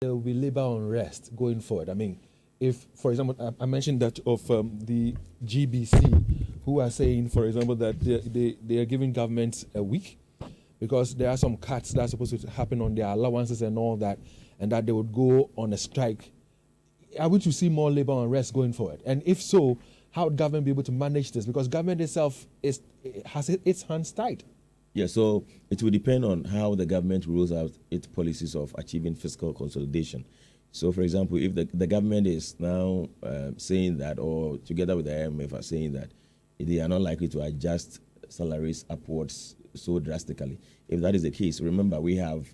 there will be labor unrest going forward. I mean, if, for example, I mentioned that of the GBC, who are saying, for example, that they are giving governments a week because there are some cuts that are supposed to happen on their allowances and all that, and that they would go on a strike. Are we to see more labor unrest going forward? And if so, how would government be able to manage this? Because government itself has its hands tied. Yeah, so it will depend on how the government rolls out its policies of achieving fiscal consolidation. So, for example, if the government is now saying that, or together with the IMF are saying that they are not likely to adjust salaries upwards so drastically. If that is the case, remember we have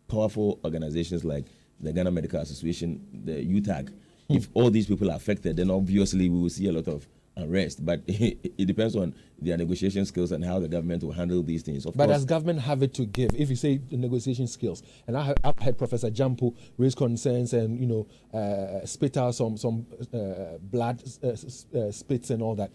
powerful organizations like the Ghana Medical Association, the UTAG. If all these people are affected, then obviously we will see a lot of unrest. But it depends on their negotiation skills and how the government will handle these things. But does government have it to give? If you say the negotiation skills, and I've heard Professor Jampo raise concerns and spit out some blood spits and all that.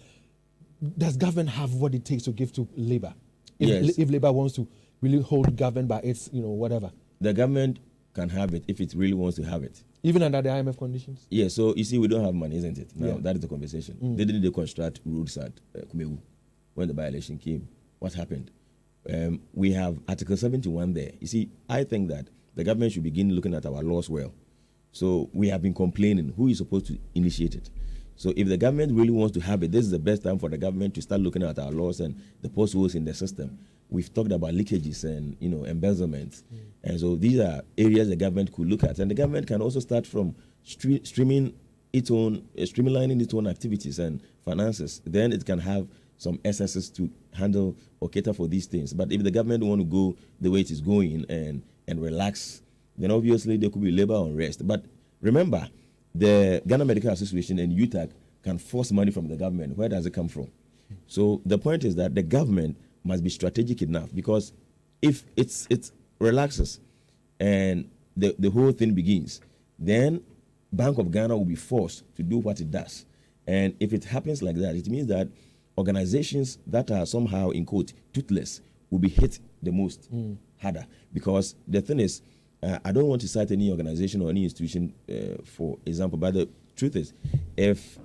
Does government have what it takes to give to labor? Yes. If labor wants to really hold government by its whatever, the government can have it if it really wants to have it. Even under the IMF conditions? Yeah, so you see, we don't have money, isn't it? Now, Yeah. that is the conversation. Didn't they construct roads at Kumewu when the by-election came? What happened? We have Article 71 there. You see, I think that the government should begin looking at our laws well. So we have been complaining. Who is supposed to initiate it? So if the government really wants to have it, this is the best time for the government to start looking at our laws and the potholes in the system. We've talked about leakages and embezzlement, and so these are areas the government could look at, and the government can also start from streamlining its own activities and finances. Then it can have some excesses to handle or cater for these things. But if the government want to go the way it is going and relax, then obviously there could be labor unrest. But remember, the Ghana Medical Association and UTAC can force money from the government. Where does it come from? So the point is that the government must be strategic enough, because if it relaxes and the whole thing begins, then Bank of Ghana will be forced to do what it does. And if it happens like that, it means that organizations that are somehow, in quote, toothless will be hit the most harder. Because the thing is, I don't want to cite any organization or any institution, for example, but the truth is, if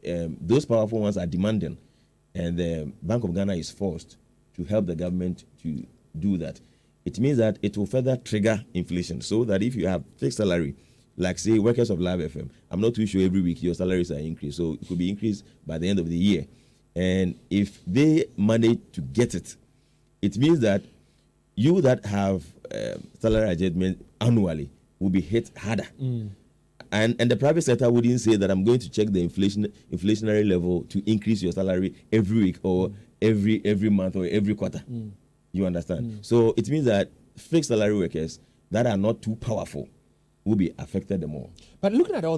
those powerful ones are demanding and the Bank of Ghana is forced to help the government to do that, it means that it will further trigger inflation. So that if you have fixed salary, like say workers of Live FM, I'm not too sure every week your salaries are increased, so it could be increased by the end of the year. And if they manage to get it, it means that you that have salary adjustment annually will be hit harder. And the private sector wouldn't say that I'm going to check the inflationary level to increase your salary every week or every month or every quarter. You understand? So it means that fixed salary workers that are not too powerful will be affected the more. But looking at all